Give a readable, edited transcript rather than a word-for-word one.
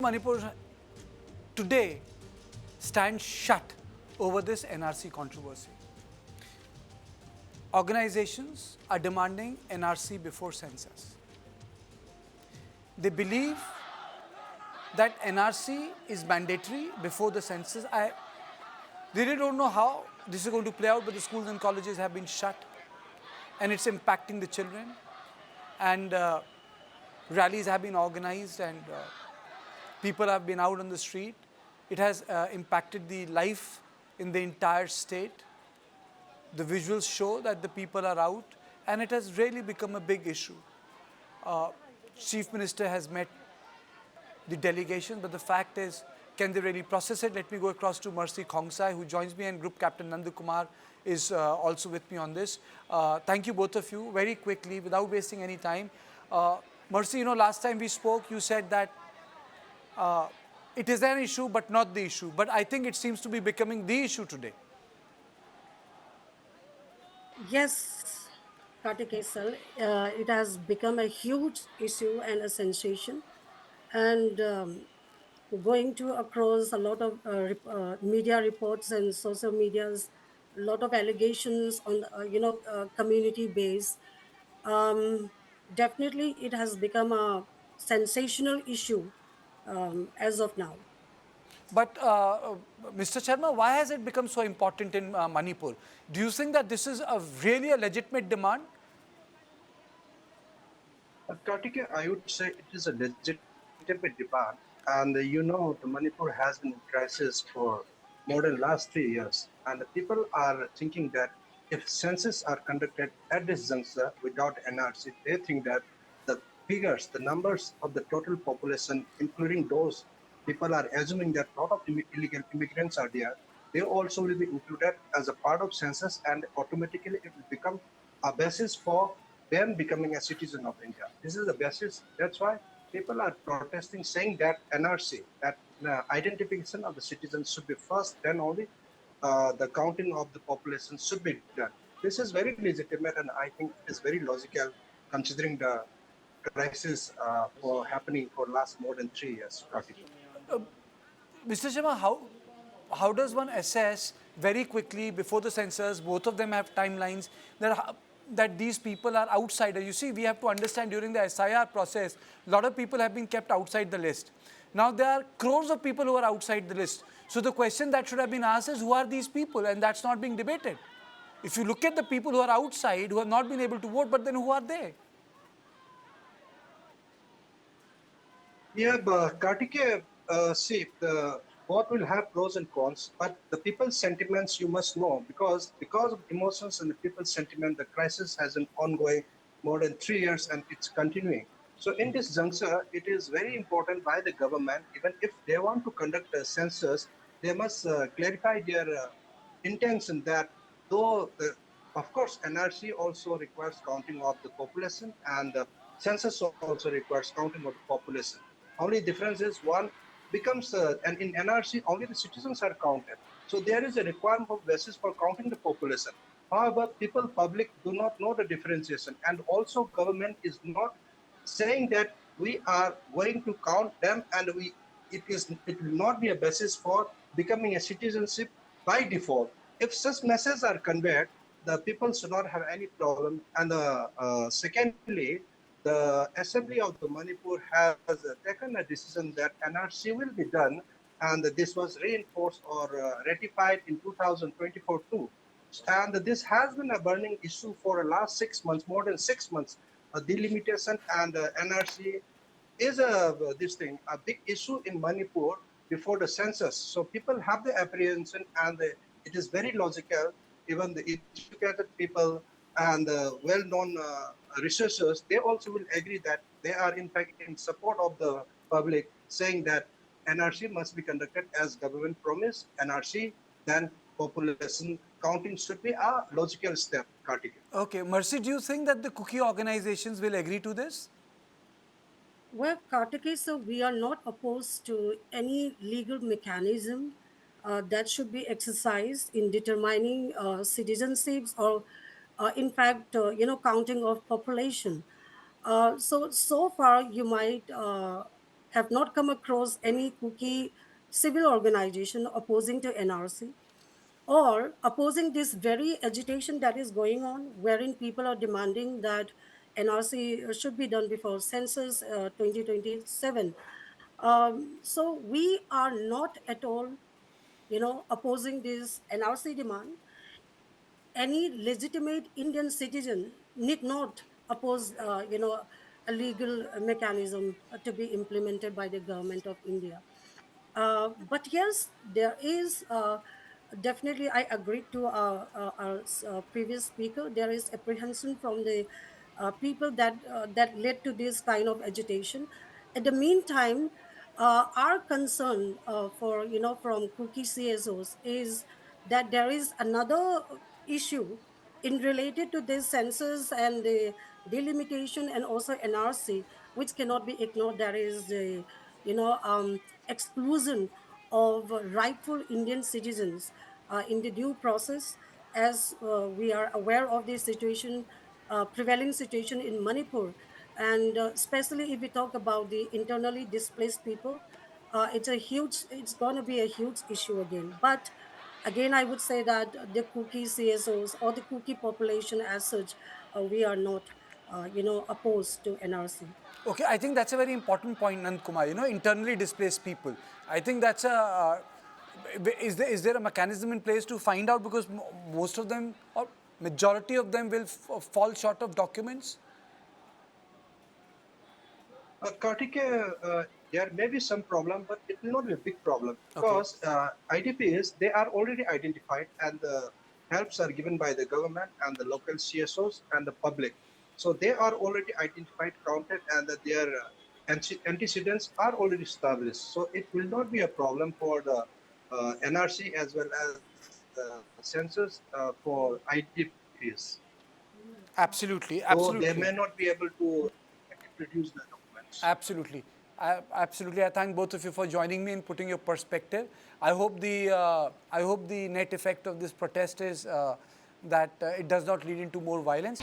Manipur today stands shut over this NRC controversy. Organizations are demanding NRC before census. They believe that NRC is mandatory before the census. I really don't know how this is going to play out, but the schools and colleges have been shut and it's impacting the children. And rallies have been organized and people have been out on the street. It has impacted the life in the entire state. The visuals show that the people are out and it has really become a big issue. Chief Minister has met the delegation, but the fact is, can they really process it? Let me go across to Mercy Khongsai, who joins me, and Group Captain Nandakumar is also with me on this. Thank you, both of you. Very quickly, without wasting any time. Mercy, last time we spoke, you said that it is an issue, but not the issue. But I think it seems to be becoming the issue today. Yes, Katikesal, it has become a huge issue and a sensation, and going to across a lot of media reports and social medias, a lot of allegations on community base. Um, Definitely, it has become a sensational issue as of now. But Mr. Sharma, why has it become so important in Manipur? Do you think that this is really a legitimate demand? Kartike, I would say it is a legitimate demand. And the Manipur has been in crisis for more than last 3 years. And the people are thinking that if census are conducted at this juncture without NRC, they think that the figures, the numbers of the total population, including those people are assuming that a lot of illegal immigrants are there, they also will be included as a part of census, and automatically it will become a basis for them becoming a citizen of India. This is the basis. That's why people are protesting, saying that NRC, that identification of the citizens should be first, then only the counting of the population should be done. This is very legitimate, and I think it is very logical considering the crisis for happening for last more than 3 years. Mr. Sharma, how does one assess very quickly before the census? Both of them have timelines that these people are outsiders. You see, we have to understand during the SIR process, a lot of people have been kept outside the list. Now there are crores of people who are outside the list. So the question that should have been asked is, who are these people? And that's not being debated. If you look at the people who are outside, who have not been able to vote, but then who are they? Yeah, but Kartike, see, both will have pros and cons, but the people's sentiments you must know, because of emotions and the people's sentiment, the crisis has been ongoing more than 3 years and it's continuing. So in this juncture, it is very important by the government, even if they want to conduct a census, they must clarify their intention that though, of course, NRC also requires counting of the population and the census also requires counting of the population. Only difference is one becomes, and in NRC, only the citizens are counted. So there is a requirement of basis for counting the population. However, people, public do not know the differentiation. And also government is not saying that we are going to count them and it will not be a basis for becoming a citizenship by default. If such messages are conveyed, the people should not have any problem. And secondly, the Assembly of the Manipur has taken a decision that NRC will be done, and this was reinforced or ratified in 2024 too. And this has been a burning issue for the last 6 months, more than 6 months. Delimitation and NRC is a big issue in Manipur before the census. So people have the apprehension, and it is very logical. Even the educated people and well-known researchers, they also will agree that they are in fact in support of the public, saying that NRC must be conducted as government promised. NRC, then population counting should be a logical step, Kartik. Okay, Mercy, do you think that the cookie organizations will agree to this? Well, Kartikeya, so we are not opposed to any legal mechanism that should be exercised in determining citizenships or, in fact, counting of population. So far, you might have not come across any Kuki civil organization opposing to NRC or opposing this very agitation that is going on, wherein people are demanding that NRC should be done before census 2027. So we are not at all, opposing this NRC demand. Any legitimate Indian citizen need not oppose, a legal mechanism to be implemented by the government of India. But yes, there is definitely. I agree to our previous speaker. There is apprehension from the people that led to this kind of agitation. At the meantime, our concern for from Kuki CSOs is that there is another issue in related to this census and the delimitation and also NRC, which cannot be ignored. There is the exclusion of rightful Indian citizens in the due process, as we are aware of the situation, prevailing situation in Manipur, and especially if we talk about the internally displaced people, it's going to be a huge issue again. But again, I would say that the Kuki CSOs or the Kuki population as such, we are not, opposed to NRC. Okay, I think that's a very important point, Nand Kumar. Internally displaced people. I think that's a. Is there a mechanism in place to find out, because most of them or majority of them will fall short of documents? Kartikeya, there may be some problem, but it will not be a big problem Okay. because IDPs, they are already identified and the helps are given by the government and the local CSOs and the public. So they are already identified, counted, and that their antecedents are already established. So it will not be a problem for the NRC as well as census for IDPs. Absolutely, Though they absolutely. may not be able to produce the documents. Absolutely. Absolutely. I thank both of you for joining me and putting your perspective. I hope the net effect of this protest is that it does not lead into more violence.